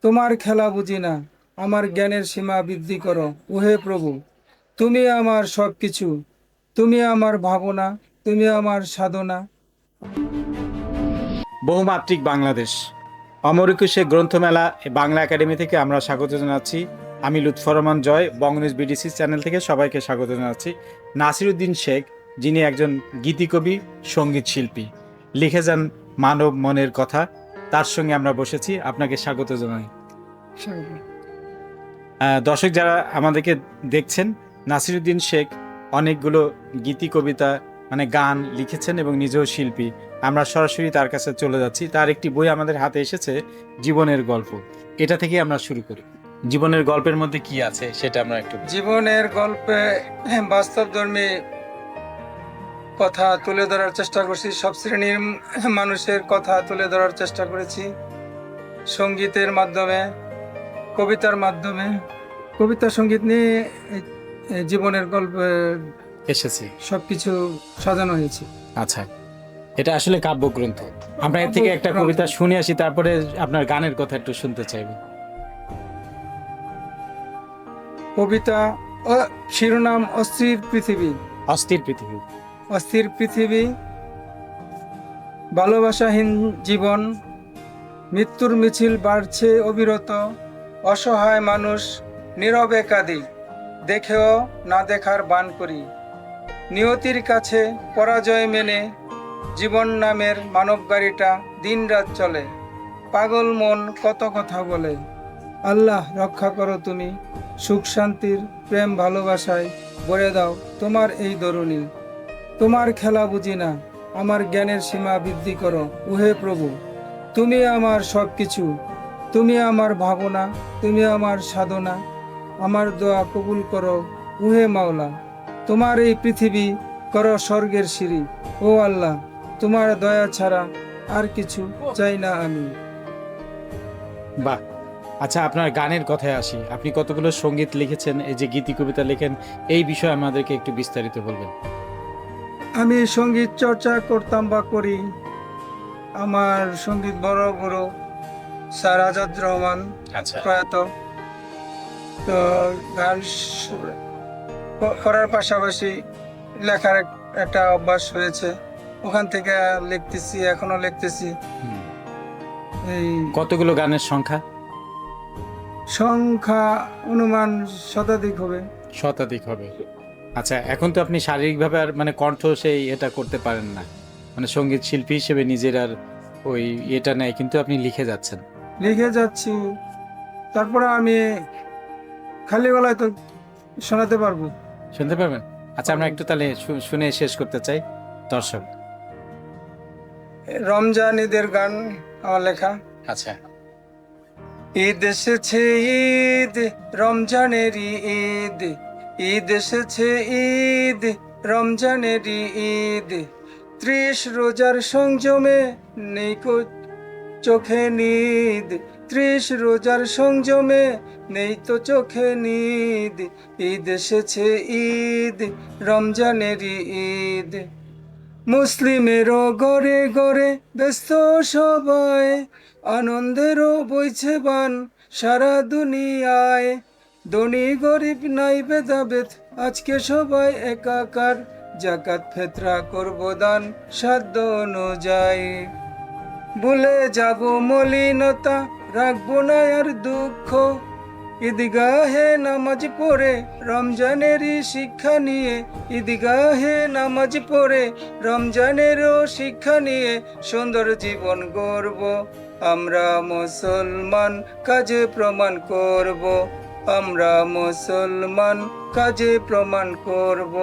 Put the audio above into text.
তোমার খেলা বুঝি না, আমার জ্ঞানের সীমা বৃদ্ধি করো। ওহে প্রভু, তুমি আমার সব কিছু, তুমি আমার ভাবনা, তুমি আমার সাধনা। বহুমাত্রিক বাংলাদেশ অমর একুশে গ্রন্থমেলা বাংলা একাডেমি থেকে আমরা স্বাগত জানাচ্ছি। আমি লুৎফর রহমান জয়, বঙ্গনিউজ বিডিসি চ্যানেল থেকে সবাইকে স্বাগত জানাচ্ছি। নাসিরুদ্দিন শেখ, যিনি একজন গীতিকবি, সঙ্গীত শিল্পী, লিখে যান মানব মনের কথা, তার সঙ্গে আমরা বসেছি। আপনাকে স্বাগত জানাই। দর্শক যারা আমাদেরকে দেখছেন, নাসিরুদ্দিন শেখ অনেকগুলো গীতি কবিতা মানে গান লিখেছেন এবং নিজেও শিল্পী। আমরা সরাসরি তার কাছে চলে যাচ্ছি। তার একটি বই আমাদের হাতে এসেছে, জীবনের গল্প। এটা থেকে আমরা শুরু করি। জীবনের গল্পের মধ্যে কি আছে সেটা আমরা একটু জীবনের গল্পে বাস্তবধর্মী কথা তুলে ধরার চেষ্টা করছি, সব শ্রেণীর মানুষের কথা তুলে ধরার চেষ্টা করেছি, সঙ্গীতের মাধ্যমে, কবিতার মাধ্যমে। কবিতা সঙ্গীত নিয়ে এই জীবনের গল্পে এসেছি। সবকিছু সাজানো হয়েছে। আচ্ছা, এটা আসলে কাব্যগ্রন্থ। আমরা এর থেকে একটা কবিতা শুনে আসি, তারপরে আপনার গানের কথা একটু শুনতে চাইবো। কবিতা শিরোনাম অস্থির পৃথিবী। অস্থির পৃথিবী। অস্থির পৃথিবী, ভালোবাসাহীন জীবন, মৃত্যুর মিছিল বাড়ছে অবিরত, অসহায় মানুষ নীরবে কাঁদি, দেখেও না দেখার বান করি। নিয়তির কাছে পরাজয় মেনে জীবন নামের মানব গাড়িটা দিনরাত চলে, পাগল মন কত কথা বলে। আল্লাহ রক্ষা করো তুমি, সুখ শান্তির প্রেম ভালোবাসায় ভরে দাও তোমার এই দরুনি। তোমার খেলা বুঝি না, আমার জ্ঞানের সীমা বৃদ্ধি করো। ওহে প্রভু, তুমি আমার সব কিছু, তুমি আমার ভাবনা, তুমি আমার সাধনা। আমার দোয়া কবুল করো ওহে মাওলা, তোমার এই পৃথিবী করো স্বর্গের সিঁড়ি। ও আল্লাহ, তোমার দয়া ছাড়া আর কিছু চাই না আমি। বাহ! আচ্ছা, আপনার গানের কথায় আসি। আপনি কতগুলো সঙ্গীত লিখেছেন, এই যে গীতি কবিতা লেখেন, এই বিষয়ে আমাদেরকে একটু বিস্তারিত বলবেন। আমি সঙ্গীত চর্চা করতাম বা করি। আমার সঙ্গীত বড় গুরু স্যার আজাদ রহমান আচ্ছা, প্রয়াত। তো গান করার পাশাপাশি লেখার একটা অভ্যাস হয়েছে, ওখান থেকে লিখতেছি, এখনো লিখতেছি। এই কতগুলো গানের সংখ্যা? সংখ্যা অনুমান শতাধিক হবে। শতাধিক হবে। আচ্ছা, এখন তো আপনি শারীরিকভাবে আর মানে কণ্ঠ সেই এটা করতে পারেন না, মানে সঙ্গীত শিল্পী হিসেবে নিজের আর ওই এটা নেই, কিন্তু আপনি লিখে যাচ্ছেন। লিখে যাচ্ছি, তারপরে আমি খালি গলায় তো শোনাতে পারবো। শুনতে পারবেন? আচ্ছা, আমরা একটু তাহলে শুনে শেষ করতে চাই দর্শক। রমজান ঈদের গান আমার লেখা। আচ্ছা। ঈদ এসেছে ঈদ, রমজানেরই ঈদ, ঈদ এসেছে ঈদ, রমজানেরই ঈদ। 30 রোজার সংযমে নেই চোখে নিদ, 30 রোজার সংযমে নেই তো চোখে নিদ। ঈদ এসেছে ঈদ, রমজানেরই ঈদ। মুসলিমেরও ঘরে ঘরে ব্যস্ত সবাই, আনন্দেরও বইছে বান সারা দুনিয়ায়। ধনী গরিব নাই ভেদাভেদ, আজকে সবাই একাকার, জাকাত ফেতরা করবো দান সাধ্য অনুযায়ী। ভুলে যাব মলিনতা, রাখবো না আর দুঃখ, ঈদগাহে নামাজ পড়ে রমজানেরই শিক্ষা নিয়ে, ঈদগাহে নামাজ পড়ে রমজানেরও শিক্ষা নিয়ে সুন্দর জীবন গড়ব। আমরা মুসলমান কাজে প্রমাণ করব, আমরা মুসলমান কাজে প্রমাণ করব।